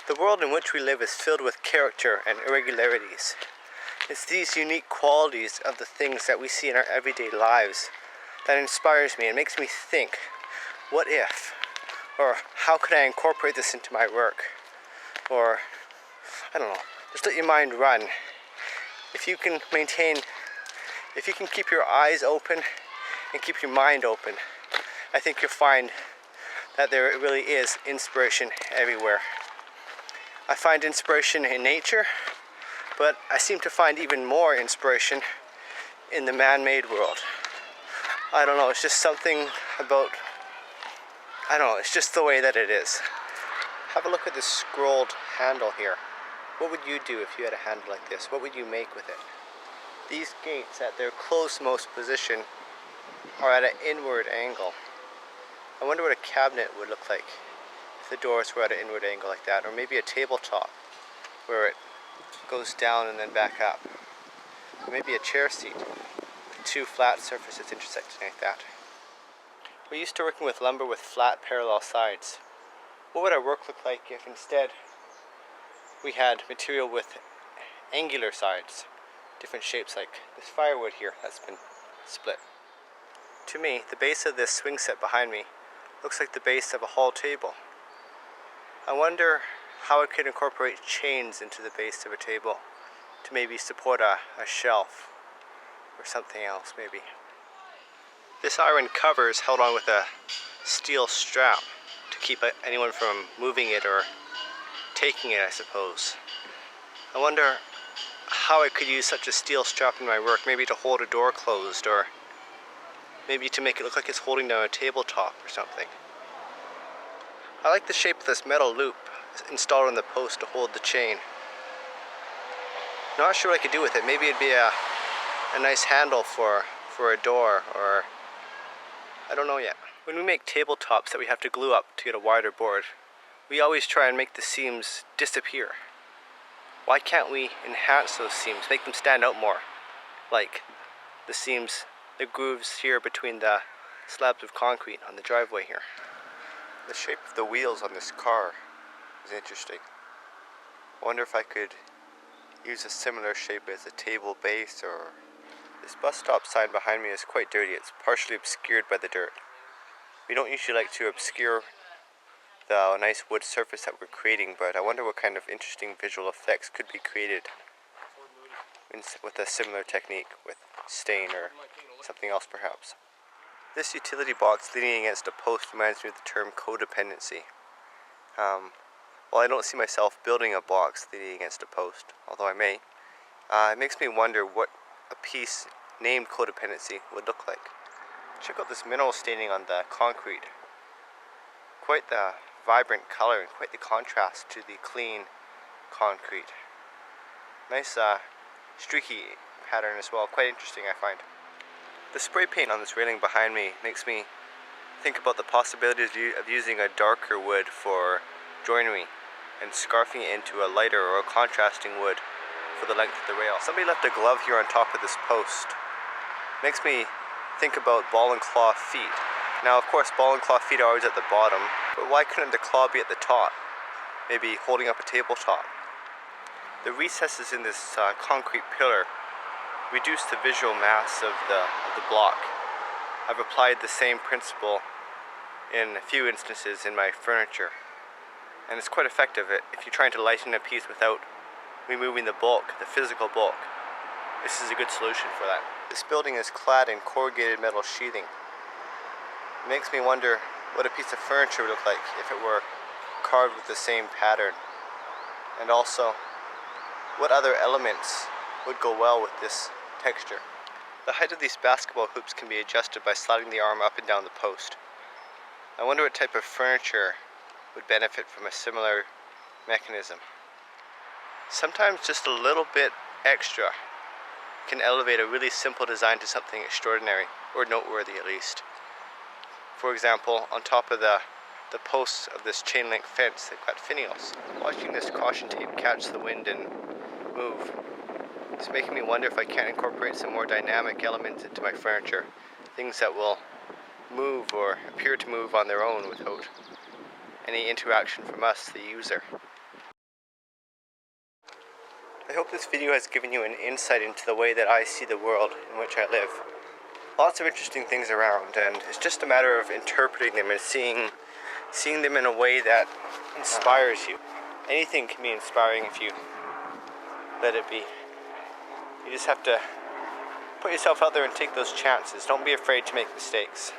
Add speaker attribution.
Speaker 1: The world in which we live is filled with character and irregularities. It's these unique qualities of the things that we see in our everyday lives that inspires me and makes me think, what if? Or how could I incorporate this into my work? Or, I don't know, just let your mind run. If you can keep your eyes open and keep your mind open, I think you'll find that there really is inspiration everywhere. I find inspiration in nature, but I seem to find even more inspiration in the man-made world. I don't know, it's just something about, it's just the way that it is. Have a look at this scrolled handle here. What would you do if you had a handle like this? What would you make with it? These gates at their closemost position are at an inward angle. I wonder what a cabinet would look like if the doors were at an inward angle like that, or maybe a tabletop where it goes down and then back up. Or maybe a chair seat with two flat surfaces intersecting like that. We're used to working with lumber with flat parallel sides. What would our work look like if instead we had material with angular sides, different shapes, like this firewood here that's been split? To me, the base of this swing set behind me looks like the base of a hall table. I wonder how I could incorporate chains into the base of a table to maybe support a shelf or something else maybe. This iron cover is held on with a steel strap to keep anyone from moving it or taking it, I suppose. I wonder how I could use such a steel strap in my work, maybe to hold a door closed, or maybe to make it look like it's holding down a tabletop or something. I like the shape of this metal loop installed on the post to hold the chain. Not sure what I could do with it. Maybe it'd be a nice handle for a door, or I don't know yet. When we make tabletops that we have to glue up to get a wider board, we always try and make the seams disappear. Why can't we enhance those seams, make them stand out more? Like the seams, the grooves here between the slabs of concrete on the driveway here. The shape of the wheels on this car is interesting. I wonder if I could use a similar shape as a table base, or... This bus stop sign behind me is quite dirty. It's partially obscured by the dirt. We don't usually like to obscure the nice wood surface that we're creating, but I wonder what kind of interesting visual effects could be created with a similar technique, with stain or something else perhaps. This utility box leaning against a post reminds me of the term codependency. While I don't see myself building a box leaning against a post, although I may, it makes me wonder what a piece named codependency would look like. Check out this mineral staining on the concrete. Quite the vibrant color and quite the contrast to the clean concrete. Nice streaky pattern as well, quite interesting I find. The spray paint on this railing behind me makes me think about the possibilities of using a darker wood for joinery and scarfing it into a lighter or a contrasting wood for the length of the rail. Somebody left a glove here on top of this post. Makes me think about ball and claw feet. Now of course ball and claw feet are always at the bottom, but why couldn't the claw be at the top? Maybe holding up a tabletop. The recesses in this concrete pillar reduce the visual mass of the block. I've applied the same principle in a few instances in my furniture, and it's quite effective. If you're trying to lighten a piece without removing the bulk, the physical bulk, this is a good solution for that. This building is clad in corrugated metal sheathing. It makes me wonder what a piece of furniture would look like if it were carved with the same pattern, and also what other elements would go well with this texture. The height of these basketball hoops can be adjusted by sliding the arm up and down the post. I wonder what type of furniture would benefit from a similar mechanism. Sometimes just a little bit extra can elevate a really simple design to something extraordinary, or noteworthy at least. For example, on top of the posts of this chain link fence, they've got finials. Watching this caution tape catch the wind and move, it's making me wonder if I can't incorporate some more dynamic elements into my furniture. Things that will move or appear to move on their own without any interaction from us, the user. I hope this video has given you an insight into the way that I see the world in which I live. Lots of interesting things around, and it's just a matter of interpreting them and seeing them in a way that inspires you. Anything can be inspiring if you let it be. You just have to put yourself out there and take those chances. Don't be afraid to make mistakes.